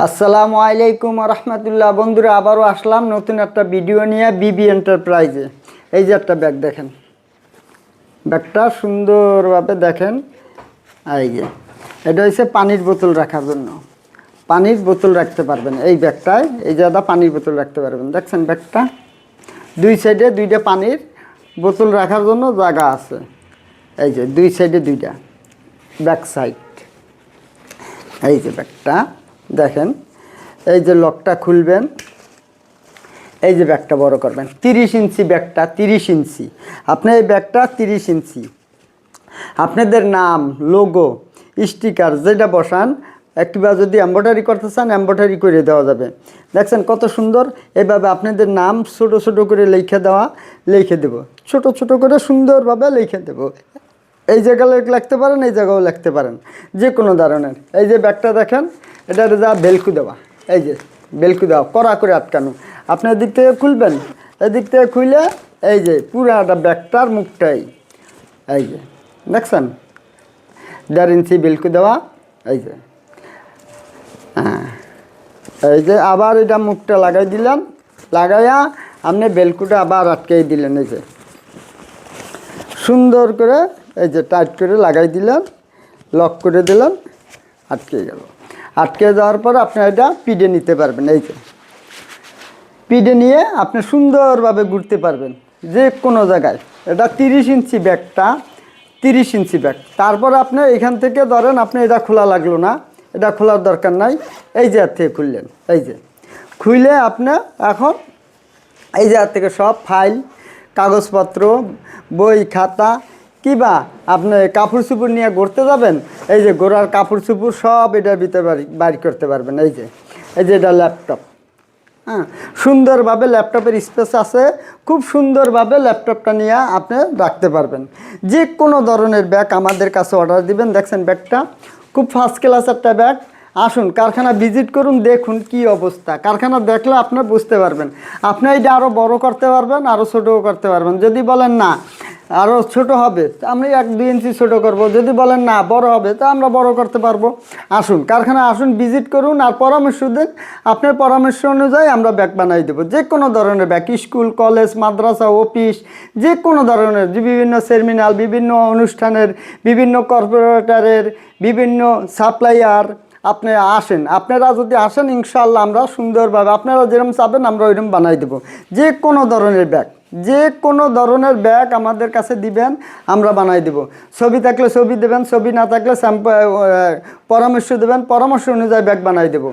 আসসালামু আলাইকুম রহমতুল্লাহ। বন্ধুরা, আবারও আসলাম নতুন একটা ভিডিও নিয়ে বিবি এন্টারপ্রাইজে। এই যে একটা ব্যাগ দেখেন, ব্যাগটা সুন্দরভাবে দেখেন। এই যে এটা হচ্ছে পানির বোতল রাখার জন্য, পানির বোতল রাখতে পারবেন এই ব্যাগটায়। এই যে দাদা পানির বোতল রাখতে পারবেন, দেখছেন ব্যাগটা দুই সাইডে দুইটা পানির বোতল রাখার জন্য জায়গা আছে। এই যে দুই সাইডে দুইটা, ব্যাক সাইড। এই যে ব্যাগটা দেখেন, এই যে লকটা খুলবেন, এই যে ব্যাগটা বড় করবেন 30 ইঞ্চি ব্যাগটা, 30 ইঞ্চি। আপনি এই ব্যাগটা 30 ইঞ্চি, আপনাদের নাম, লোগো, স্টিকার যেটা বসান, একটিবার যদি এমব্রয়ডারি করতে চান এমব্রয়ডারি করে দেওয়া যাবে। দেখছেন কত সুন্দর। এভাবে আপনাদের নাম ছোট ছোট করে লিখে দেব, ছোট ছোট করে সুন্দরভাবে লিখে দেব। এই জায়গায় লিখতে পারেন, এই জায়গাও লিখতে পারেন, যে কোনো ধরনের। এই যে ব্যাগটা দেখেন, এটা যা বেলকু দেওয়া, এই যে বেলকু দেওয়া কড়া করে আটকানো। আপনার দিক থেকে খুলবেন, এদিক থেকে খুলে এই যে পুরাটা ব্যাগটার মুখটাই এই যে দেখছেন 1.5 ইঞ্চি বেলকু দেওয়া। এই যে হ্যাঁ, এই যে আবার এটা মুখটা লাগাই দিলেন, লাগাইয়া আপনি বেলকুটা আবার আটকাই দিলেন। এই যে সুন্দর করে এই যে টাইট করে লাগাই দিলেন, লক করে দিলেন, আটকে গেল। আটকে যাওয়ার পর আপনি এটা পিডে নিতে পারবেন। এই যে পিডে নিয়ে আপনি সুন্দরভাবে ঘুরতে পারবেন যে কোনো জায়গায়। এটা 30 ইঞ্চি ব্যাগটা, 30 ইঞ্চি ব্যাগ। তারপর আপনি এখান থেকে ধরেন, আপনি এটা খোলা লাগলো না, এটা খোলার দরকার নাই। এই যে হাত থেকে খুললেন, এই যে খুলে আপনি এখন এই যে হাত থেকে সব ফাইল, কাগজপত্র, বই খাতা, কিবা আপনি কাপড় চুপড় নিয়ে ঘুরতে যাবেন, এই যে ঘোরার কাপড় চুপড় সব এটার ভিতরে বাড়ি করতে পারবেন। এই যে এটা ল্যাপটপ, হ্যাঁ, সুন্দরভাবে ল্যাপটপের স্পেস আছে, খুব সুন্দরভাবে ল্যাপটপটা নিয়ে আপনি রাখতে পারবেন। যে কোনো ধরনের ব্যাগ আমাদের কাছে অর্ডার দিবেন। দেখছেন ব্যাগটা খুব ফার্স্ট ক্লাস একটা ব্যাগ। আসুন কারখানা ভিজিট করুন, দেখুন কি অবস্থা। কারখানা দেখলে আপনার বুঝতে পারবেন। আপনি এটা আরও বড় করতে পারবেন, আরও ছোটও করতে পারবেন। যদি বলেন না আরও ছোট হবে, আমি 1-2 ইঞ্চি ছোটো করব। যদি বলেন না বড় হবে, তা আমরা বড় করতে পারবো। আসুন কারখানা আসুন, ভিজিট করুন, আর পরামর্শ দিন। আপনার পরামর্শ অনুযায়ী আমরা ব্যাগ বানাই দেবো। যে কোনো ধরনের ব্যাগ, স্কুল, কলেজ, মাদ্রাসা, অফিস, যে কোনো ধরনের, যে বিভিন্ন সেমিনার, বিভিন্ন অনুষ্ঠানের, বিভিন্ন কর্পোরেটরের, বিভিন্ন সাপ্লাইয়ার। আপনি আসেন, আপনারা যদি আসেন ইনশাআল্লাহ আমরা সুন্দরভাবে আপনারা যেরকম চাবেন আমরা ওইরকম বানাই দেবো। যে কোনো ধরনের ব্যাগ, যে কোনো ধরনের ব্যাগ আমাদের কাছে দিবেন, আমরা বানাই দেব। ছবি থাকলে ছবি দেবেন, ছবি না থাকলে পরামর্শ দেবেন, পরামর্শ অনুযায়ী ব্যাগ বানাই দেব।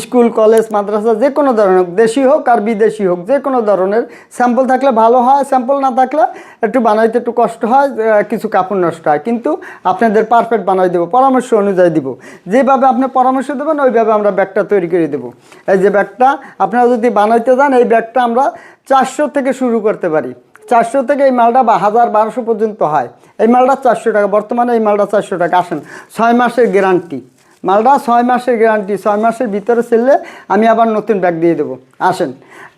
স্কুল, কলেজ, মাদ্রাসা, যে কোনো ধরনের, দেশি হোক আর বিদেশি হোক, যে কোনো ধরনের। স্যাম্পল থাকলে ভালো হয়, স্যাম্পল না থাকলে একটু বানাইতে একটু কষ্ট হয়, কিছু কাপড় নষ্ট হয়, কিন্তু আপনাদের পারফেক্ট বানাই দেবো, পরামর্শ অনুযায়ী দিব। যেভাবে আপনি পরামর্শ দেবেন ওইভাবে আমরা ব্যাগটা তৈরি করে দেবো। এই যে ব্যাগটা আপনারা যদি বানাইতে যান, এই ব্যাগটা আমরা 400 থেকে শুরু করতে পারি। 400 থেকে এই মালটা 1000-1200 পর্যন্ত হয়। এই মালটা 400 টাকা, বর্তমানে এই মালটা 400 টাকা। আসেন, 6 মাসের গ্যারান্টি মালটা, 6 মাসের গ্যারান্টি। 6 মাসের ভিতরে চললে আমি আবার নতুন ব্যাগ দিয়ে দেবো। আসেন,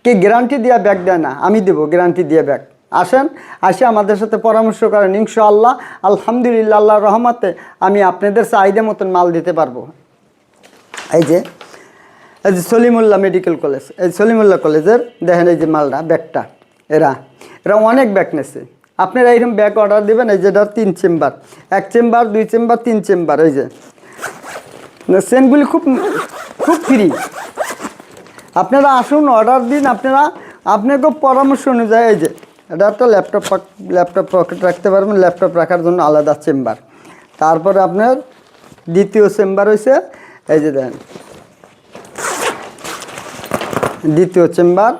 কে গ্যারান্টি দিয়ে ব্যাগ দেয় না, আমি দেবো গ্যারান্টি দিয়ে ব্যাগ। আসেন, আসে আমাদের সাথে পরামর্শ করেন, ইনশাআল্লাহ আলহামদুলিল্লাহ আল্লাহর রহমতে আমি আপনাদের চাহিদা মতন মাল দিতে পারবো। এই যে সলিমুল্লাহ মেডিকেল কলেজ, এই সলিমুল্লাহ কলেজের দেখেন এই যে মালটা, ব্যাগটা এরা অনেক ব্যাগ নেছে। আপনারা এইরকম ব্যাগ অর্ডার দেবেন। এই যেটা 3 চেম্বার, 1 চেম্বার, 2 চেম্বার, 3 চেম্বার। এই যে চেনগুলি খুব খুব ফ্রি। আপনারা আসুন, অর্ডার দিন। আপনাকে পরামর্শ অনুযায়ী এই যে এটা একটা ল্যাপটপ পকেট রাখতে পারবেন, ল্যাপটপ রাখার জন্য আলাদা চেম্বার। তারপরে আপনার দ্বিতীয় চেম্বার হয়েছে এই যে দেখেন, দ্বিতীয় চেম্বার।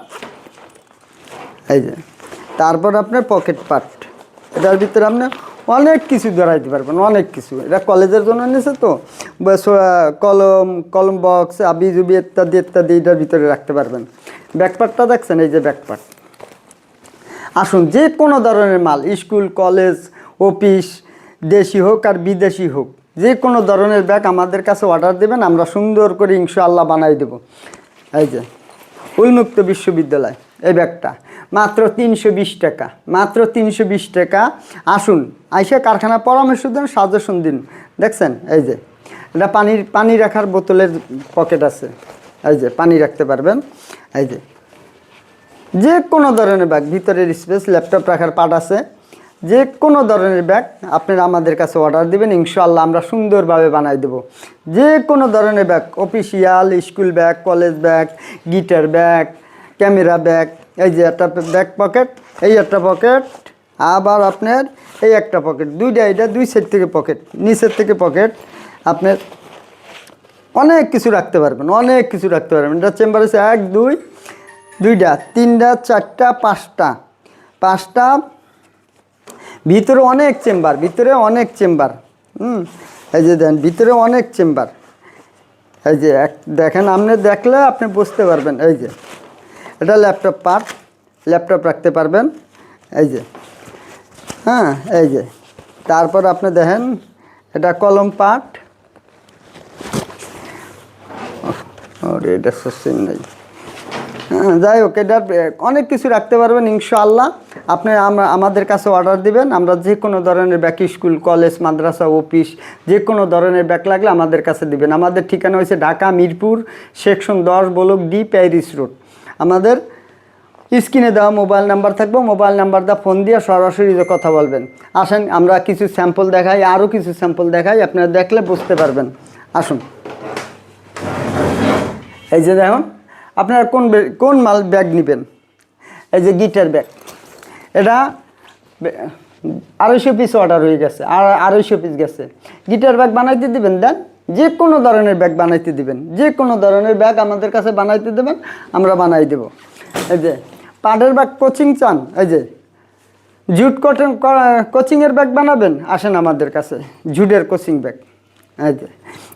এই যে তারপর আপনার পকেট পার্ট, এটার ভিতরে আপনি অনেক কিছু ধরাইতে পারবেন, অনেক কিছু। এটা কলেজের জন্য নিয়েছে তো, কলম বক্স, আবি জুবি ইত্যাদি ইত্যাদি এটার ভিতরে রাখতে পারবেন। ব্যাকপার্টটা দেখছেন, এই যে ব্যাকপার্ট। আসুন, যে কোনো ধরনের মাল, স্কুল, কলেজ, অফিস, দেশি হোক আর বিদেশি হোক, যে কোনো ধরনের ব্যাগ আমাদের কাছে অর্ডার দেবেন, আমরা সুন্দর করে ইনশাআল্লাহ বানাই দেব। এই যে উন্মুক্ত বিশ্ববিদ্যালয়, এই ব্যাগটা মাত্র 320 টাকা, মাত্র 320 টাকা। আসুন, আইসা কারখানা পরামর্শ দিন, সাজেশন দিন। দেখছেন এই যে এটা পানি রাখার বোতলের পকেট আছে, এই যে পানি রাখতে পারবেন। এই যে কোনো ধরনের ব্যাগ, ভিতরের স্পেস, ল্যাপটপ রাখার পার্ট আছে, যে কোনো ধরনের ব্যাগ আপনারা আমাদের কাছে অর্ডার দিবেন, ইনশাআল্লাহ আমরা সুন্দরভাবে বানাই দেব। যে কোনো ধরনের bag, official, school bag, college bag, guitar bag, camera bag, এই যে একটা ব্যাক পকেট, এই একটা পকেট, আবার আপনার এই একটা পকেট, দুইটা, এটা দুই সাইড থেকে পকেট, নিচের থেকে পকেট, আপনার অনেক কিছু রাখতে পারবেন, অনেক কিছু রাখতে পারবেন। এটা চেম্বার আছে 1 2 2টা 3টা 4টা 5টা, ভিতরে অনেক চেম্বার, ভিতরে অনেক চেম্বার। এই যে দেন ভিতরে অনেক চেম্বার, এই যে দেখেন, আপনি দেখলে আপনি বুঝতে পারবেন। এই যে এটা ল্যাপটপ পার্ট, ল্যাপটপ রাখতে পারবেন, এই যে, হ্যাঁ, এই যে। তারপর আপনি দেখেন এটা কলম পার্ট, এটা সস্তিন নেই, হ্যাঁ, যাই হোক, এটা অনেক কিছু রাখতে পারবেন ইনশাআল্লাহ। আপনি আমাদের কাছে অর্ডার দিবেন, আমরা যে কোনো ধরনের ব্যাগ, স্কুল, কলেজ, মাদ্রাসা, অফিস, যে কোনো ধরনের ব্যাগ লাগলে আমাদের কাছে দিবেন। আমাদের ঠিকানা হয়েছে Dhaka Mirpur section 10 block D, Paris road. আমাদের স্ক্রিনে দেওয়া মোবাইল নাম্বার থাকবে, মোবাইল নাম্বারটা ফোন দিয়ে সরাসরি কথা বলবেন। আসেন আমরা কিছু স্যাম্পল দেখাই, আরও কিছু স্যাম্পল দেখাই, আপনারা দেখলে বুঝতে পারবেন। আসুন, এই যে দেখুন, আপনারা কোন মাল ব্যাগ নেবেন। এই যে গিটার ব্যাগ, এটা 250 পিস অর্ডার হয়ে গেছে, আর 250 পিস গেছে। গিটার ব্যাগ বানাইতে দিবেন, দেন যে কোনো ধরনের ব্যাগ বানাইতে দিবেন, যে কোনো ধরনের ব্যাগ আমাদের কাছে বানাইতে দেবেন, আমরা বানাই দেব। এই যে পাটের ব্যাগ কোচিং চান, এই যে জুট কটন কোচিংয়ের ব্যাগ বানাবেন, আসেন আমাদের কাছে, জুটের কোচিং ব্যাগ। এই যে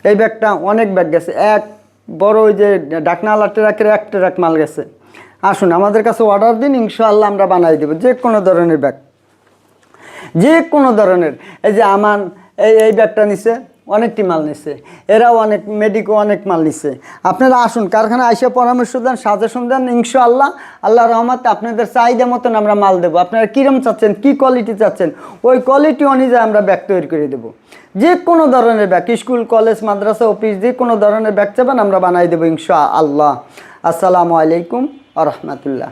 এই ব্যাগটা অনেক ব্যাগ গেছে, এক বড় ওই যে ডাকনালা ট্রাকের 1 ট্রাক মাল গেছে। আসুন আমাদের কাছে অর্ডার দিন, ইনশাআল্লাহ আমরা বানাই দেবো যে কোনো ধরনের ব্যাগ, যে কোনো ধরনের। এই যে আমান এই ব্যাগটা নিছে, অনেকটি মাল নিছে, এরাও অনেক, মেডিকো অনেক মাল নিছে। আপনারা আসুন, কারখানা আইসা পরামর্শ দেন, সাজেশন দেন, ইনশাআল্লাহ আল্লাহর রহমতে আপনাদের চাহিদা মতন আমরা মাল দেবো। আপনারা কীরকম চাচ্ছেন, কী কোয়ালিটি চাচ্ছেন, ওই কোয়ালিটি অনুযায়ী আমরা ব্যাগ তৈরি করে দেবো। যে কোনো ধরনের ব্যাগ, স্কুল, কলেজ, মাদ্রাসা, অফিস, যে কোনো ধরনের ব্যাগ চাবেন আমরা বানাই দেবো ইনশাআল্লাহ। আসসালামু আলাইকুম ওয়া রাহমাতুল্লাহ।